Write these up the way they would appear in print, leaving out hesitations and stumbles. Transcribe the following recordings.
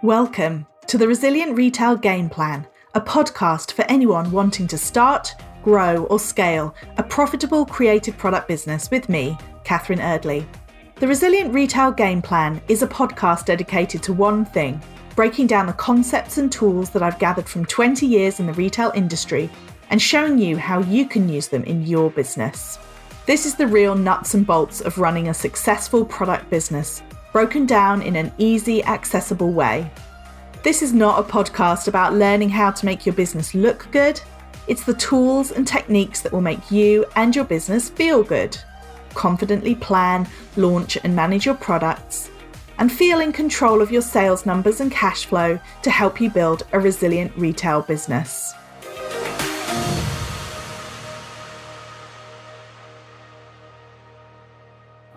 Welcome to the Resilient Retail Game Plan, a podcast for anyone wanting to start, grow or scale a profitable creative product business with me, Catherine Erdley. The Resilient Retail Game Plan is a podcast dedicated to one thing, breaking down the concepts and tools that I've gathered from 20 years in the retail industry and showing you how you can use them in your business. This is the real nuts and bolts of running a successful product business, broken down in an easy, accessible way. This is not a podcast about learning how to make your business look good. It's the tools and techniques that will make you and your business feel good. Confidently plan, launch and manage your products, and feel in control of your sales numbers and cash flow to help you build a resilient retail business.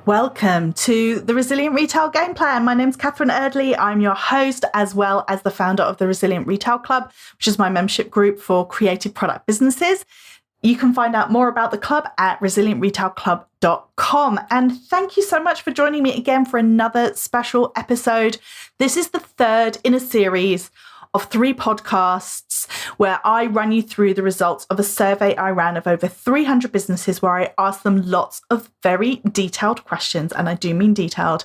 Welcome to the Resilient Retail Game Plan. My name's Catherine Erdley. I'm your host as well as the founder of the Resilient Retail Club, which is my membership group for creative product businesses. You can find out more about the club at resilientretailclub.com. And thank you so much for joining me again for another special episode. This is the third in a series of 3 podcasts where I run you through the results of a survey I ran of over 300 businesses where I asked them lots of very detailed questions, and I do mean detailed,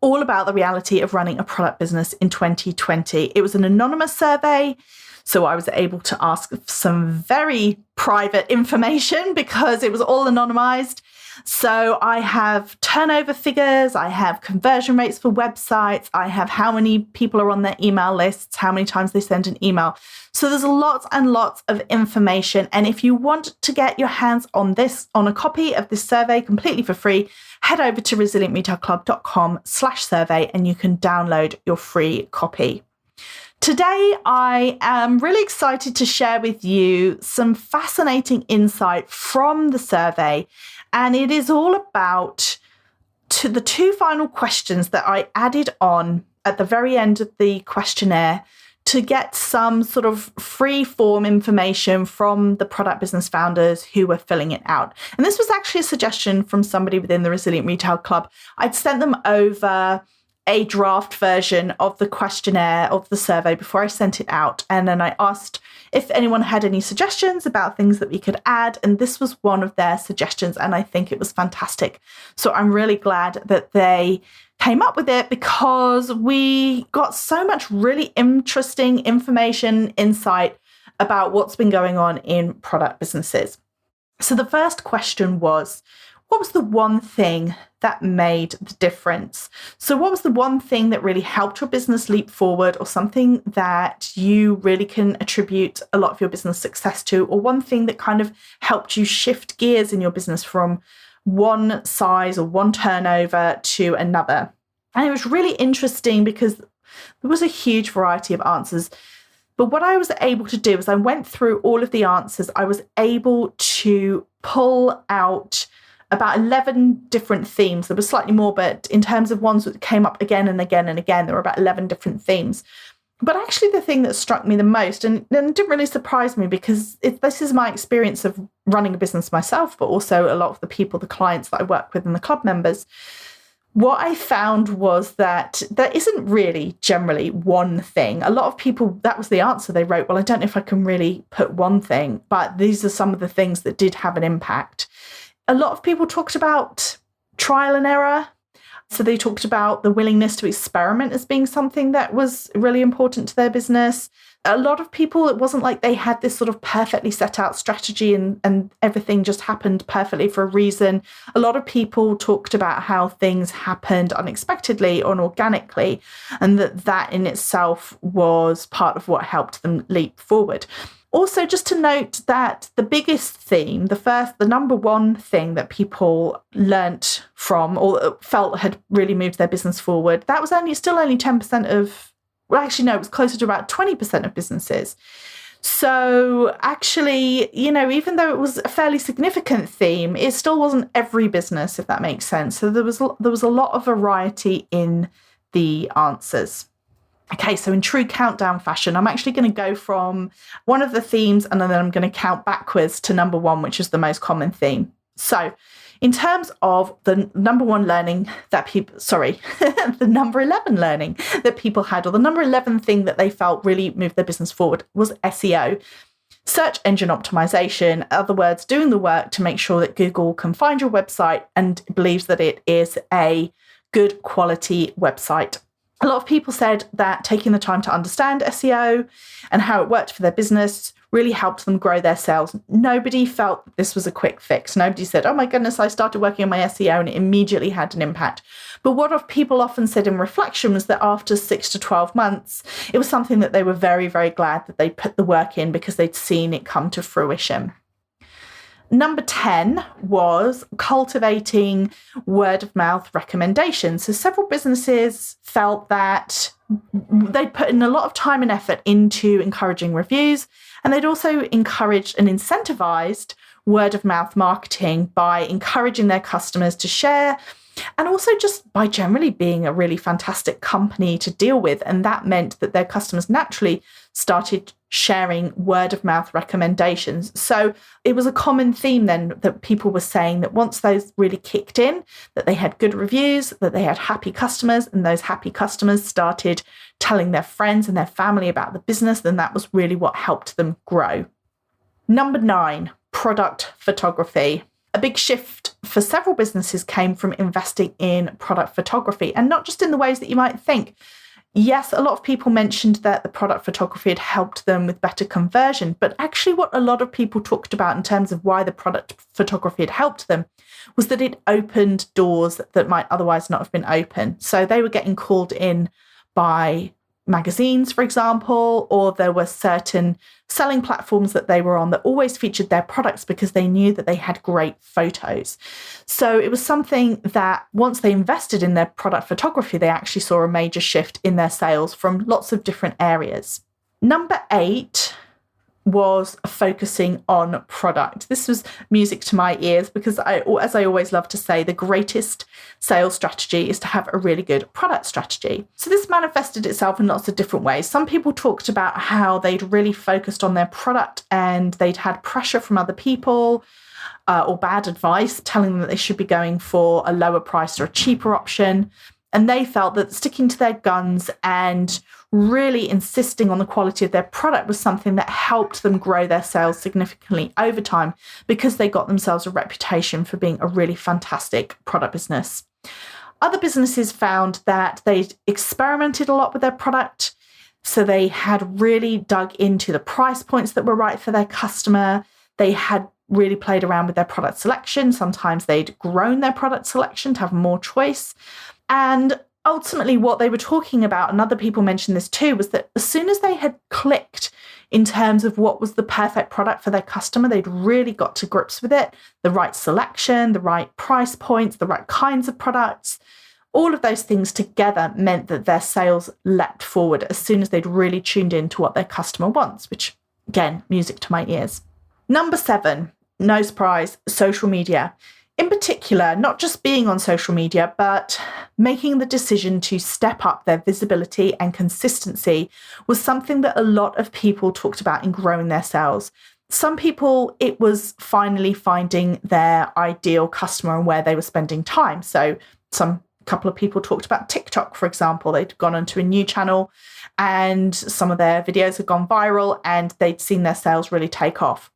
all about the reality of running a product business in 2020. It was an anonymous survey, so I was able to ask some very private information because it was all anonymized. So I have turnover figures, I have conversion rates for websites, I have how many people are on their email lists, how many times they send an email. So there's lots and lots of information. And if you want to get your hands on a copy of this survey completely for free, head over to resilientretailclub.com/survey and you can download your free copy. Today, I am really excited to share with you some fascinating insight from the survey. And it is all about the 2 final questions that I added on at the very end of the questionnaire to get some sort of free form information from the product business founders who were filling it out. And this was actually a suggestion from somebody within the Resilient Retail Club. I'd sent them over a draft version of the questionnaire of the survey before I sent it out. And then I asked if anyone had any suggestions about things that we could add. And this was one of their suggestions. And I think it was fantastic. So I'm really glad that they came up with it because we got so much really interesting information, insight about what's been going on in product businesses. So the first question was, what was the one thing that made the difference? So what was the one thing that really helped your business leap forward, or something that you really can attribute a lot of your business success to, or one thing that kind of helped you shift gears in your business from one size or one turnover to another? And it was really interesting because there was a huge variety of answers. But what I was able to do is I went through all of the answers. I was able to pull out about 11 different themes. There were slightly more, but in terms of ones that came up again and again and again, there were about 11 different themes. But actually the thing that struck me the most, and it didn't really surprise me because this is my experience of running a business myself, but also a lot of the people, the clients that I work with and the club members, what I found was that there isn't really generally one thing. A lot of people, that was the answer they wrote. Well, I don't know if I can really put one thing, but these are some of the things that did have an impact. A lot of people talked about trial and error. So they talked about the willingness to experiment as being something that was really important to their business. A lot of people, it wasn't like they had this sort of perfectly set out strategy and everything just happened perfectly for a reason. A lot of people talked about how things happened unexpectedly or organically, and that in itself was part of what helped them leap forward. Also, just to note that the biggest theme, the number one thing that people learnt from or felt had really moved their business forward, that was still only 10% of, well, actually, no, it was closer to about 20% of businesses. So actually, even though it was a fairly significant theme, it still wasn't every business, if that makes sense. So there was a lot of variety in the answers. Okay, so in true countdown fashion, I'm actually going to go from one of the themes and then I'm going to count backwards to number 1, which is the most common theme. So In terms of the number 11 learning that people had, or the number 11 thing that they felt really moved their business forward, was SEO. Search engine optimization, in other words, doing the work to make sure that Google can find your website and believes that it is a good quality website. A lot of people said that taking the time to understand SEO and how it worked for their business really helped them grow their sales. Nobody felt that this was a quick fix. Nobody said, oh my goodness, I started working on my SEO and it immediately had an impact. But what people often said in reflection was that after 6 to 12 months, it was something that they were very, very glad that they put the work in because they'd seen it come to fruition. Number 10 was cultivating word of mouth recommendations. So several businesses felt that they'd put in a lot of time and effort into encouraging reviews, and they'd also encouraged and incentivized word of mouth marketing by encouraging their customers to share, and also just by generally being a really fantastic company to deal with. And that meant that their customers naturally started sharing word of mouth recommendations. So it was a common theme then that people were saying that once those really kicked in, that they had good reviews, that they had happy customers, and those happy customers started telling their friends and their family about the business, then that was really what helped them grow. Number 9, product photography. A big shift for several businesses came from investing in product photography, and not just in the ways that you might think. Yes, a lot of people mentioned that the product photography had helped them with better conversion, but actually what a lot of people talked about in terms of why the product photography had helped them was that it opened doors that might otherwise not have been open. So they were getting called in by magazines, for example, or there were certain selling platforms that they were on that always featured their products because they knew that they had great photos. So it was something that once they invested in their product photography, they actually saw a major shift in their sales from lots of different areas. Number 8 was focusing on product. This was music to my ears because as I always love to say, the greatest sales strategy is to have a really good product strategy. So this manifested itself in lots of different ways. Some people talked about how they'd really focused on their product and they'd had pressure from other people or bad advice telling them that they should be going for a lower price or a cheaper option. And they felt that sticking to their guns and really insisting on the quality of their product was something that helped them grow their sales significantly over time because they got themselves a reputation for being a really fantastic product business. Other businesses found that they'd experimented a lot with their product. So they had really dug into the price points that were right for their customer. They had really played around with their product selection. Sometimes they'd grown their product selection to have more choice. And ultimately what they were talking about, and other people mentioned this too, was that as soon as they had clicked in terms of what was the perfect product for their customer, they'd really got to grips with it, the right selection, the right price points, the right kinds of products. All of those things together meant that their sales leapt forward as soon as they'd really tuned into what their customer wants, which, again, music to my ears. Number 7, no surprise, social media. In particular, not just being on social media, but making the decision to step up their visibility and consistency was something that a lot of people talked about in growing their sales. Some people, it was finally finding their ideal customer and where they were spending time. So couple of people talked about TikTok, for example. They'd gone onto a new channel and some of their videos had gone viral and they'd seen their sales really take off.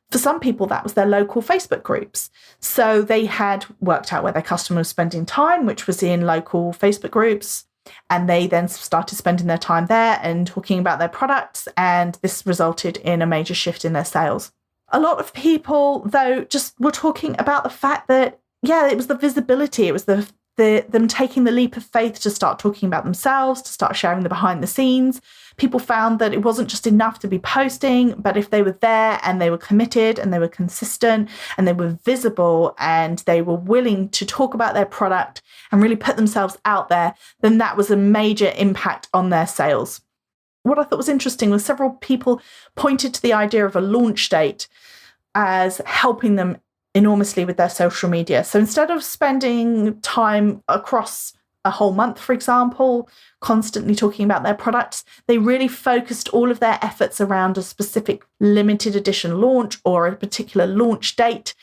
For some people, that was their local Facebook groups. So they had worked out where their customer was spending time, which was in local Facebook groups. And they then started spending their time there and talking about their products. And this resulted in a major shift in their sales. A lot of people, though, just were talking about the fact that, it was the visibility. It was them taking the leap of faith to start talking about themselves, to start sharing the behind the scenes. People found that it wasn't just enough to be posting, but if they were there and they were committed and they were consistent and they were visible and they were willing to talk about their product and really put themselves out there, then that was a major impact on their sales. What I thought was interesting was several people pointed to the idea of a launch date as helping them enormously with their social media. So instead of spending time across a whole month, for example, constantly talking about their products. They really focused all of their efforts around a specific limited edition launch or a particular launch date.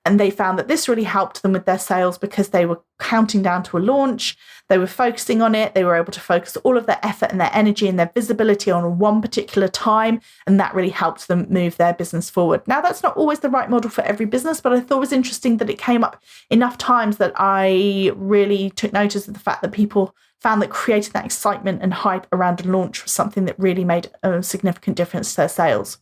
And they found that this really helped them with their sales because they were counting down to a launch. They were focusing on it. They were able to focus all of their effort and their energy and their visibility on one particular time. And that really helped them move their business forward. Now, that's not always the right model for every business, but I thought it was interesting that it came up enough times that I really took notice of the fact that people found that creating that excitement and hype around a launch was something that really made a significant difference to their sales.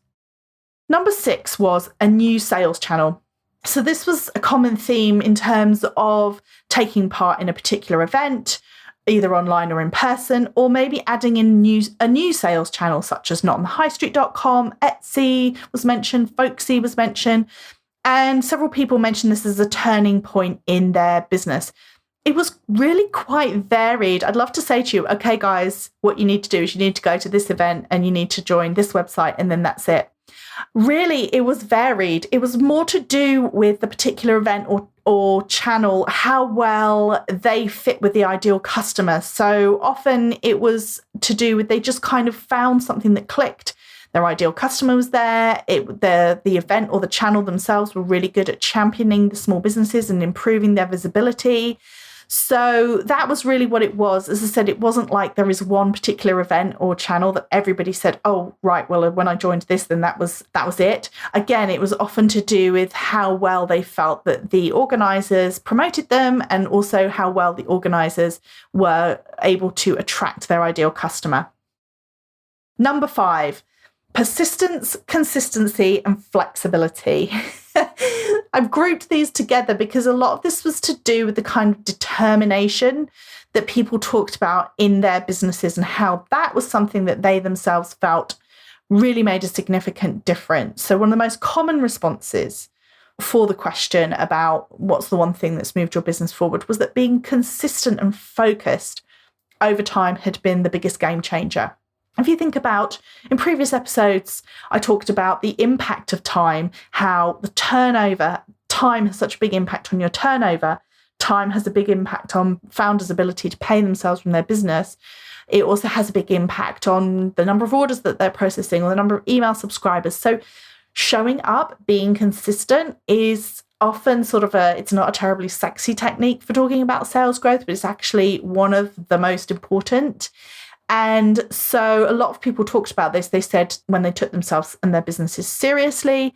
Number 6 was a new sales channel. So this was a common theme in terms of taking part in a particular event, either online or in person, or maybe adding in a new sales channel, such as notonthehighstreet.com, Etsy was mentioned, Folksy was mentioned, and several people mentioned this as a turning point in their business. It was really quite varied. I'd love to say to you, okay, guys, what you need to do is you need to go to this event and you need to join this website, and then that's it. Really, it was varied. It was more to do with the particular event or channel, how well they fit with the ideal customer. So often it was to do with they just kind of found something that clicked. Their ideal customer was there. The event or the channel themselves were really good at championing the small businesses and improving their visibility. So that was really what it was. As I said, it wasn't like there is one particular event or channel that everybody said, oh, right, well, when I joined this, then that was it. Again, it was often to do with how well they felt that the organisers promoted them and also how well the organisers were able to attract their ideal customer. Number 5, persistence, consistency, and flexibility. I've grouped these together because a lot of this was to do with the kind of determination that people talked about in their businesses and how that was something that they themselves felt really made a significant difference. So one of the most common responses for the question about what's the one thing that's moved your business forward was that being consistent and focused over time had been the biggest game changer. If you think about, in previous episodes, I talked about the impact of time, how the turnover, time has such a big impact on your turnover. Time has a big impact on founders' ability to pay themselves from their business. It also has a big impact on the number of orders that they're processing or the number of email subscribers. So showing up, being consistent is often it's not a terribly sexy technique for talking about sales growth, but it's actually one of the most important. And so a lot of people talked about this. They said when they took themselves and their businesses seriously,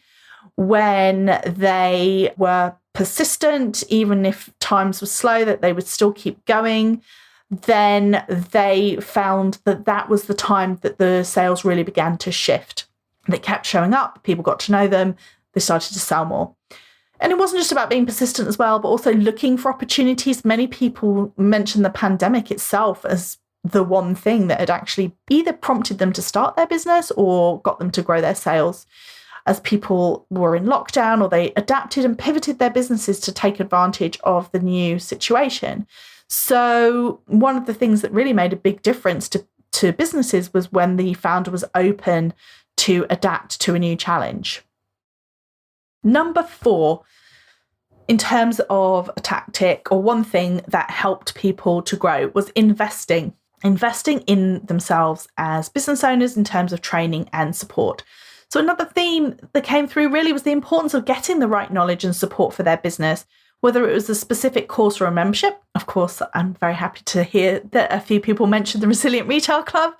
when they were persistent, even if times were slow, that they would still keep going, then they found that that was the time that the sales really began to shift. They kept showing up, people got to know them, they started to sell more. And it wasn't just about being persistent as well, but also looking for opportunities. Many people mentioned the pandemic itself as the one thing that had actually either prompted them to start their business or got them to grow their sales, as people were in lockdown or they adapted and pivoted their businesses to take advantage of the new situation. So one of the things that really made a big difference to businesses was when the founder was open to adapt to a new challenge. Number 4, in terms of a tactic or one thing that helped people to grow was investing in themselves as business owners in terms of training and support. So another theme that came through really was the importance of getting the right knowledge and support for their business, whether it was a specific course or a membership. Of course, I'm very happy to hear that a few people mentioned the Resilient Retail Club,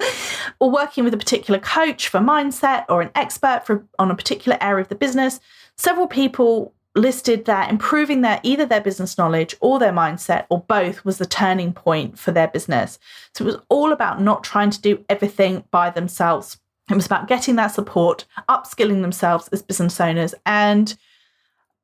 or working with a particular coach for mindset or an expert on a particular area of the business. Several people listed that improving either their business knowledge or their mindset or both was the turning point for their business. So it was all about not trying to do everything by themselves. It was about getting that support, upskilling themselves as business owners. And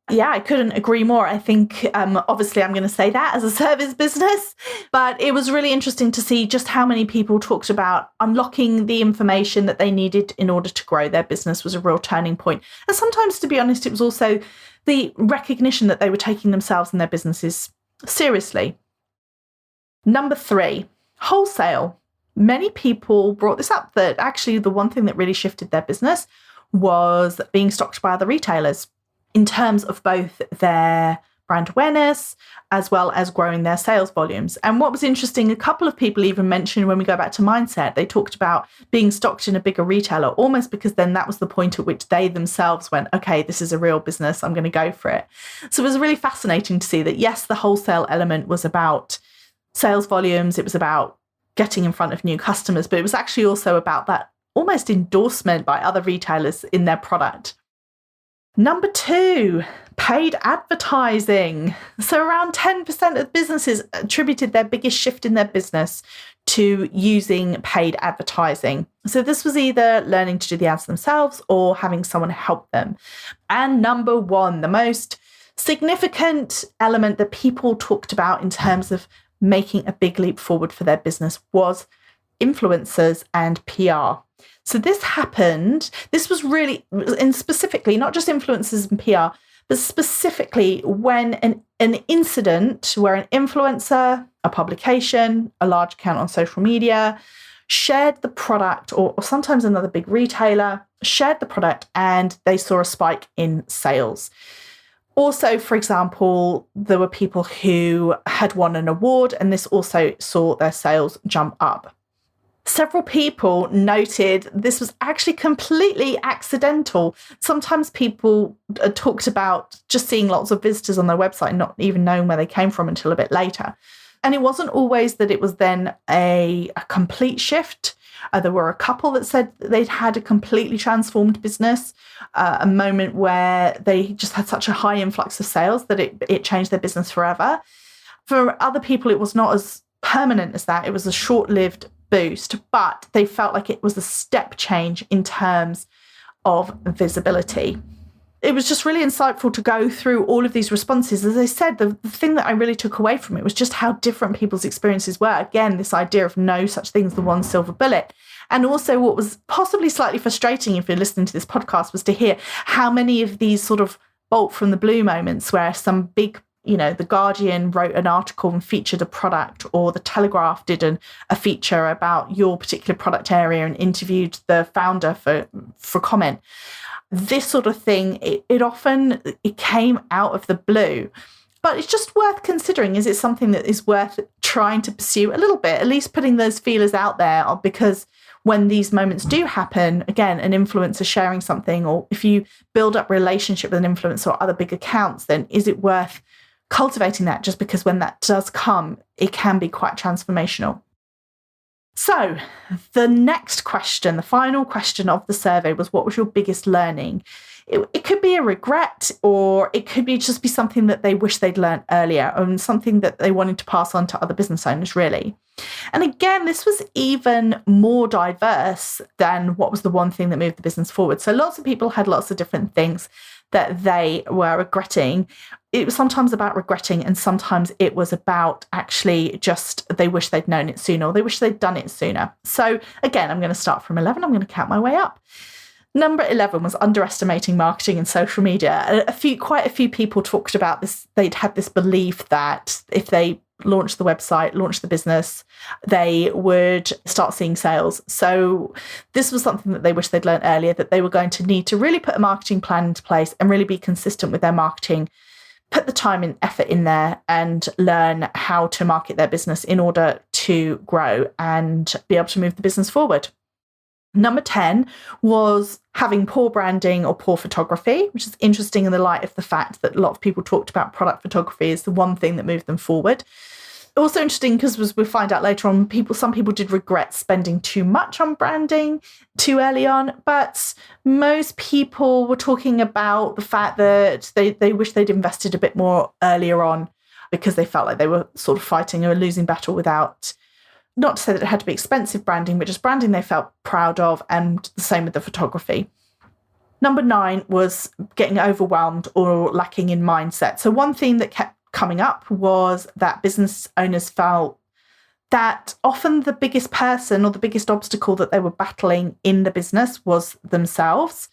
yeah, I couldn't agree more. I think obviously I'm going to say that as a service business, but it was really interesting to see just how many people talked about unlocking the information that they needed in order to grow their business was a real turning point. And sometimes, to be honest, it was also the recognition that they were taking themselves and their businesses seriously. Number 3, wholesale. Many people brought this up, that actually the one thing that really shifted their business was being stocked by other retailers in terms of both their brand awareness, as well as growing their sales volumes. And what was interesting, a couple of people even mentioned, when we go back to mindset, they talked about being stocked in a bigger retailer, almost because then that was the point at which they themselves went, okay, this is a real business, I'm going to go for it. So it was really fascinating to see that, yes, the wholesale element was about sales volumes, it was about getting in front of new customers, but it was actually also about that almost endorsement by other retailers in their product. Number 2, paid advertising. So around 10% of businesses attributed their biggest shift in their business to using paid advertising. So this was either learning to do the ads themselves or having someone help them. And number 1, the most significant element that people talked about in terms of making a big leap forward for their business was influencers and PR. So this was really, and specifically, not just influencers and PR, but specifically when an incident where an influencer, a publication, a large account on social media shared the product, or sometimes another big retailer shared the product and they saw a spike in sales. Also, for example, there were people who had won an award and this also saw their sales jump up. Several people noted this was actually completely accidental. Sometimes people talked about just seeing lots of visitors on their website and not even knowing where they came from until a bit later. And it wasn't always that it was then a complete shift. There were a couple that said they'd had a completely transformed business, a moment where they just had such a high influx of sales that it changed their business forever. For other people, it was not as permanent as that. It was a short-lived boost, but they felt like it was a step change in terms of visibility. It was just really insightful to go through all of these responses. As I said, the thing that I really took away from it was just how different people's experiences were. Again, this idea of no such thing as the one silver bullet. And also what was possibly slightly frustrating if you're listening to this podcast was to hear how many of these sort of bolt from the blue moments where some big, the Guardian wrote an article and featured a product, or the Telegraph did a feature about your particular product area and interviewed the founder for comment. This sort of thing, it often came out of the blue. But it's just worth considering. Is it something that is worth trying to pursue a little bit, at least putting those feelers out there? Because when these moments do happen, again, an influencer sharing something, or if you build up relationship with an influencer or other big accounts, then is it worth cultivating that, just because when that does come, it can be quite transformational. So the next question, the final question of the survey was, what was your biggest learning? It could be a regret, or it could be something that they wish they'd learned earlier, and something that they wanted to pass on to other business owners, really. And again, this was even more diverse than what was the one thing that moved the business forward. So lots of people had lots of different things that they were regretting. It was sometimes about regretting, and sometimes it was about actually just they wish they'd known it sooner, or they wish they'd done it sooner. So again, I'm going to start from 11. I'm going to count my way up. Number 11 was underestimating marketing and social media. Quite a few people talked about this. They'd had this belief that if they launched the website, launched the business, they would start seeing sales. So this was something that they wish they'd learned earlier, that they were going to need to really put a marketing plan into place and really be consistent with their marketing, put the time and effort in there and learn how to market their business in order to grow and be able to move the business forward. Number 10 was having poor branding or poor photography, which is interesting in the light of the fact that a lot of people talked about product photography as the one thing that moved them forward. Also interesting because, as we'll find out later on, some people did regret spending too much on branding too early on, but most people were talking about the fact that they wish they'd invested a bit more earlier on, because they felt like they were sort of fighting a losing battle without, not to say that it had to be expensive branding, but just branding they felt proud of, and the same with the photography. Number 9 was getting overwhelmed or lacking in mindset. So one theme that kept coming up was that business owners felt that often the biggest person or the biggest obstacle that they were battling in the business was themselves.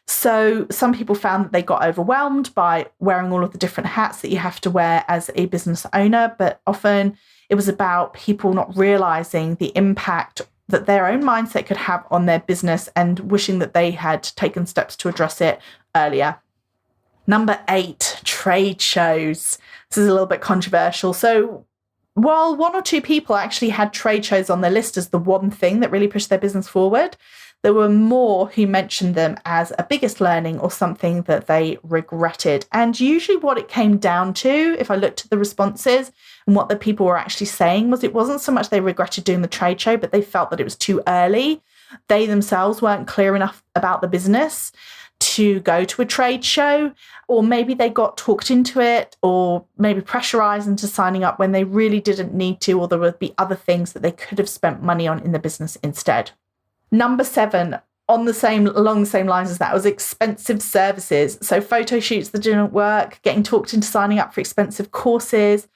So some people found that they got overwhelmed by wearing all of the different hats that you have to wear as a business owner, but often it was about people not realizing the impact that their own mindset could have on their business and wishing that they had taken steps to address it earlier. Number 8, trade shows. This is a little bit controversial. So while 1 or 2 people actually had trade shows on their list as the one thing that really pushed their business forward, there were more who mentioned them as a biggest learning or something that they regretted. And usually what it came down to, if I looked at the responses and what the people were actually saying, was it wasn't so much they regretted doing the trade show, but they felt that it was too early. They themselves weren't clear enough about the business to go to a trade show, or maybe they got talked into it, or maybe pressurized into signing up when they really didn't need to, or there would be other things that they could have spent money on in the business instead. Number 7, along the same lines as that, was expensive services. So photo shoots that didn't work, getting talked into signing up for expensive courses,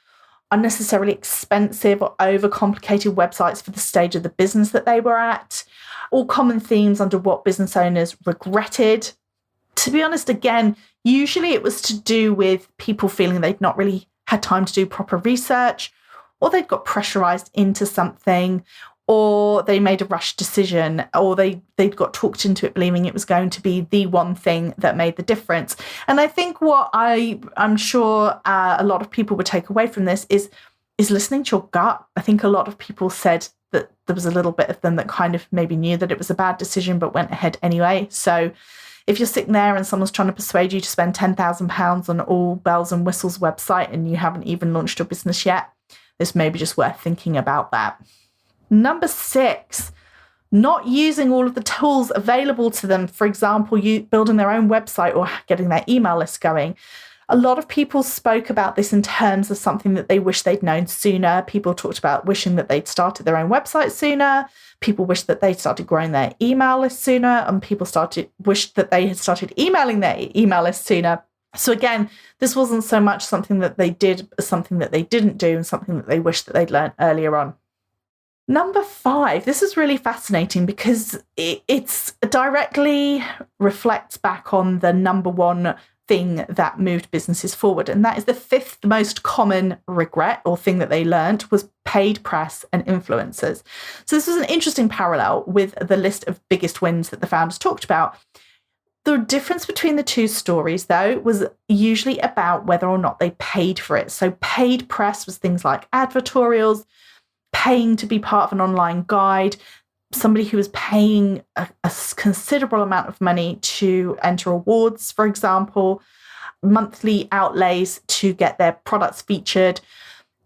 unnecessarily expensive or overcomplicated websites for the stage of the business that they were at, all common themes under what business owners regretted. To be honest, again, usually it was to do with people feeling they'd not really had time to do proper research, or they'd got pressurized into something, or they made a rushed decision, or they'd got talked into it believing it was going to be the one thing that made the difference. And I think what I'm sure a lot of people would take away from this is listening to your gut. I think a lot of people said that there was a little bit of them that kind of maybe knew that it was a bad decision but went ahead anyway. So if you're sitting there and someone's trying to persuade you to spend £10,000 on all bells and whistles website and you haven't even launched your business yet, this may be just worth thinking about that. Number 6, not using all of the tools available to them. For example, you building their own website or getting their email list going. A lot of people spoke about this in terms of something that they wish they'd known sooner. People talked about wishing that they'd started their own website sooner. People wished that they'd started growing their email list sooner, and people wished that they had started emailing their email list sooner. So again, this wasn't so much something that they did as something that they didn't do and something that they wished that they'd learned earlier on. Number 5, this is really fascinating because it's directly reflects back on the number 1 thing that moved businesses forward. And that is the 5th most common regret or thing that they learned was paid press and influencers. So this was an interesting parallel with the list of biggest wins that the founders talked about. The difference between the two stories, though, was usually about whether or not they paid for it. So paid press was things like advertorials, paying to be part of an online guide, somebody who was paying a considerable amount of money to enter awards, for example, monthly outlays to get their products featured.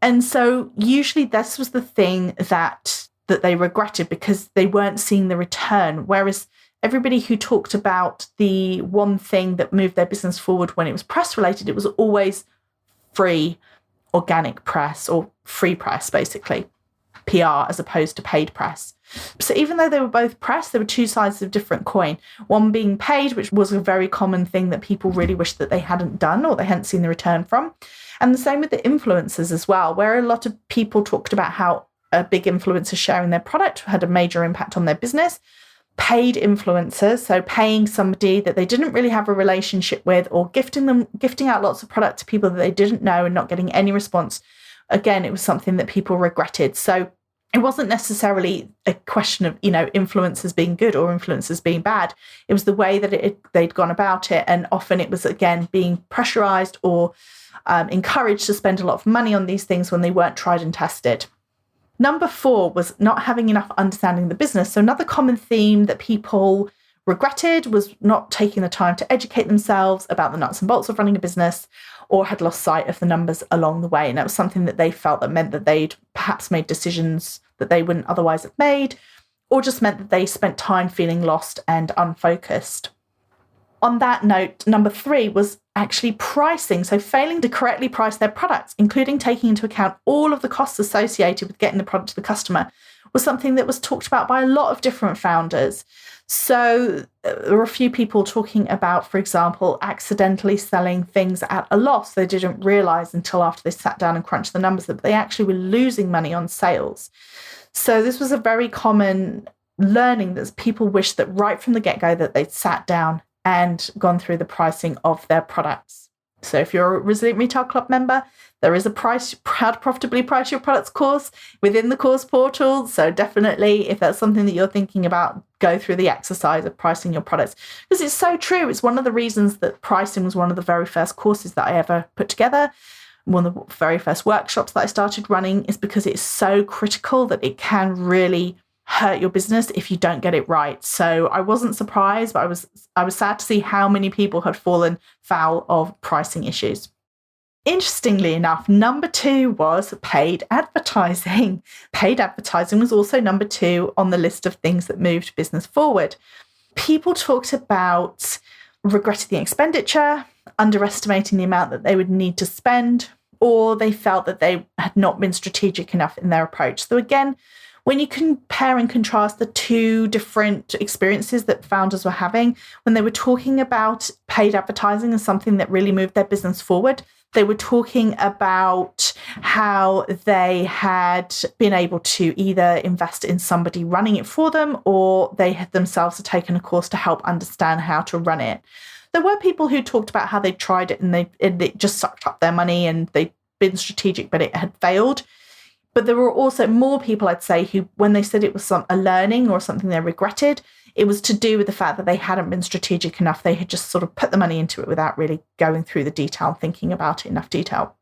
And so usually this was the thing that they regretted because they weren't seeing the return. Whereas everybody who talked about the one thing that moved their business forward when it was press related, it was always free organic press or free press, basically. PR as opposed to paid press. So even though they were both press, there were two sides of a different coin. One being paid, which was a very common thing that people really wished that they hadn't done or they hadn't seen the return from. And the same with the influencers as well, where a lot of people talked about how a big influencer sharing their product had a major impact on their business. Paid influencers, so paying somebody that they didn't really have a relationship with or gifting out lots of product to people that they didn't know and not getting any response. Again, it was something that people regretted. So it wasn't necessarily a question of, influencers being good or influencers being bad. It was the way that they'd gone about it. And often it was, again, being pressurized or encouraged to spend a lot of money on these things when they weren't tried and tested. Number 4 was not having enough understanding of the business. So another common theme that people regretted was not taking the time to educate themselves about the nuts and bolts of running a business, or had lost sight of the numbers along the way. And that was something that they felt that meant that they'd perhaps made decisions that they wouldn't otherwise have made, or just meant that they spent time feeling lost and unfocused. On that note, number 3 was actually pricing. So failing to correctly price their products, including taking into account all of the costs associated with getting the product to the customer, was something that was talked about by a lot of different founders. So there were a few people talking about, for example, accidentally selling things at a loss. They didn't realize until after they sat down and crunched the numbers that they actually were losing money on sales. So this was a very common learning that people wished that right from the get-go that they'd sat down and gone through the pricing of their products. So if you're a Resilient Retail Club member, there is a how to profitably price your products course within the course portal. So definitely, if that's something that you're thinking about, go through the exercise of pricing your products, because it's so true. It's one of the reasons that pricing was one of the very first courses that I ever put together. One of the very first workshops that I started running is because it's so critical that it can really hurt your business if you don't get it right. So I wasn't surprised, but I was sad to see how many people had fallen foul of pricing issues. Interestingly enough, number 2 was paid advertising. Paid advertising was also number 2 on the list of things that moved business forward. People talked about regretting the expenditure, underestimating the amount that they would need to spend, or they felt that they had not been strategic enough in their approach. So again, when you compare and contrast the 2 different experiences that founders were having, when they were talking about paid advertising as something that really moved their business forward, they were talking about how they had been able to either invest in somebody running it for them, or they had themselves taken a course to help understand how to run it. There were people who talked about how they tried it and it just sucked up their money and they'd been strategic, but it had failed. But there were also more people, I'd say, who, when they said it was a learning or something they regretted, it was to do with the fact that they hadn't been strategic enough. They had just sort of put the money into it without really going through the detail, thinking about it enough detail.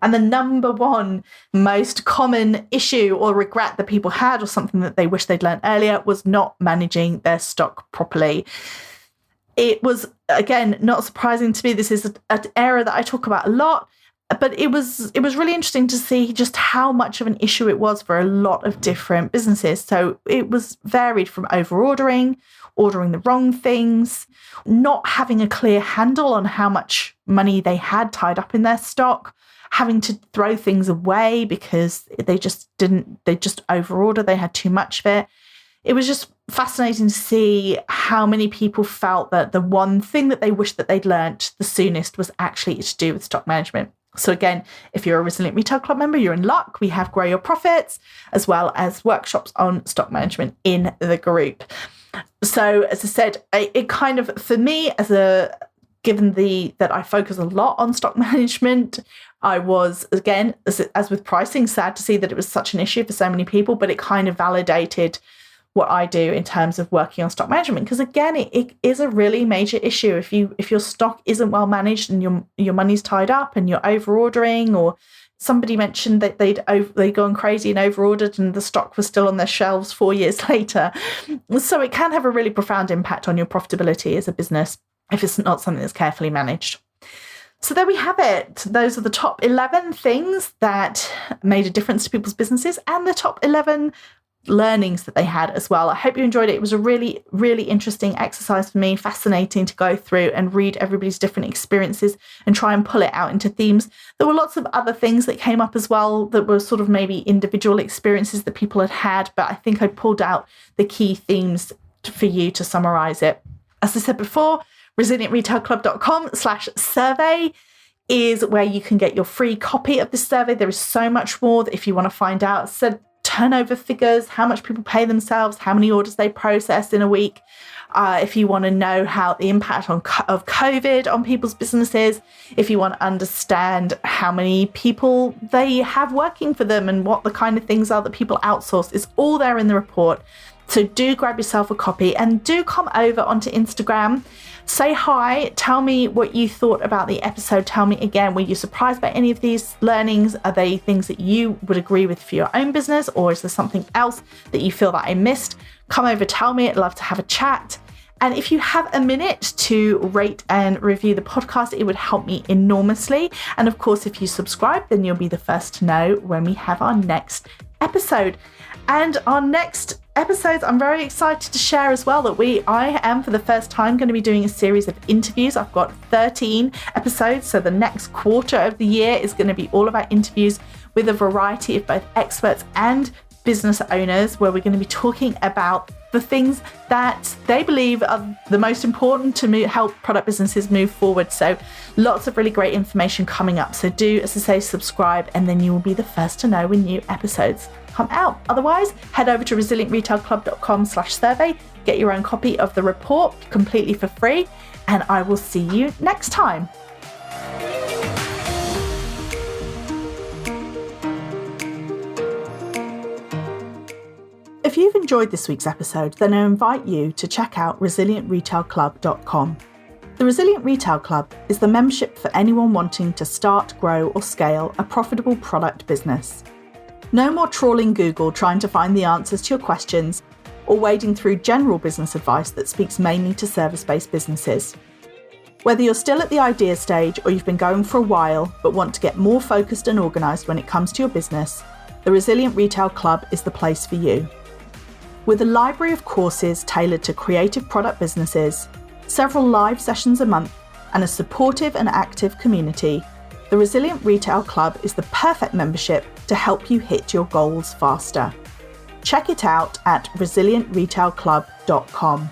And the number 1 most common issue or regret that people had, or something that they wish they'd learned earlier, was not managing their stock properly. It was, again, not surprising to me. This is an area that I talk about a lot. But it was really interesting to see just how much of an issue it was for a lot of different businesses. So it was varied from over-ordering, ordering the wrong things, not having a clear handle on how much money they had tied up in their stock, having to throw things away because they just over-order, they had too much of it. It was just fascinating to see how many people felt that the one thing that they wished that they'd learnt the soonest was actually to do with stock management. So again, if you're a Resilient Retail Club member, you're in luck. We have Grow Your Profits, as well as workshops on stock management in the group. So as I said, it kind of, for me, given that I focus a lot on stock management, I was, again, as with pricing, sad to see that it was such an issue for so many people, but it kind of validated what I do in terms of working on stock management. Because again, it is a really major issue. If your stock isn't well managed and your money's tied up and you're over ordering, or somebody mentioned that they'd gone crazy and over ordered and the stock was still on their shelves 4 years later. So it can have a really profound impact on your profitability as a business if it's not something that's carefully managed. So there we have it. Those are the top 11 things that made a difference to people's businesses and the top 11 learnings that they had as well. I hope you enjoyed it. It was a really, really interesting exercise for me, fascinating to go through and read everybody's different experiences and try and pull it out into themes. There were lots of other things that came up as well that were sort of maybe individual experiences that people had had, but I think I pulled out the key themes for you to summarize it. As I said before, resilientretailclub.com/survey is where you can get your free copy of this survey. There is so much more that if you want to find out. So turnover figures, how much people pay themselves, how many orders they process in a week. If you want to know how the impact of COVID on people's businesses, if you want to understand how many people they have working for them and what the kind of things are that people outsource, it's all there in the report. So do grab yourself a copy and do come over onto Instagram. Say hi, tell me what you thought about the episode. Tell me again, were you surprised by any of these learnings? Are they things that you would agree with for your own business, or is there something else that you feel that I missed? Come over, tell me. I'd love to have a chat. And if you have a minute to rate and review the podcast, it would help me enormously. And of course, if you subscribe, then you'll be the first to know when we have our next episode. And our next episodes, I'm very excited to share as well that I am for the first time going to be doing a series of interviews. I've got 13 episodes, so the next quarter of the year is going to be all about interviews with a variety of both experts and business owners, where we're going to be talking about the things that they believe are the most important to help product businesses move forward. So lots of really great information coming up. So do, as I say, subscribe, and then you will be the first to know when new episodes come out. Otherwise, head over to resilientretailclub.com/survey, get your own copy of the report completely for free, and I will see you next time. If you've enjoyed this week's episode, then I invite you to check out resilientretailclub.com. The Resilient Retail Club is the membership for anyone wanting to start, grow, or scale a profitable product business. No more trawling Google trying to find the answers to your questions or wading through general business advice that speaks mainly to service-based businesses. Whether you're still at the idea stage or you've been going for a while but want to get more focused and organised when it comes to your business, the Resilient Retail Club is the place for you. With a library of courses tailored to creative product businesses, several live sessions a month, and a supportive and active community, the Resilient Retail Club is the perfect membership to help you hit your goals faster. Check it out at resilientretailclub.com.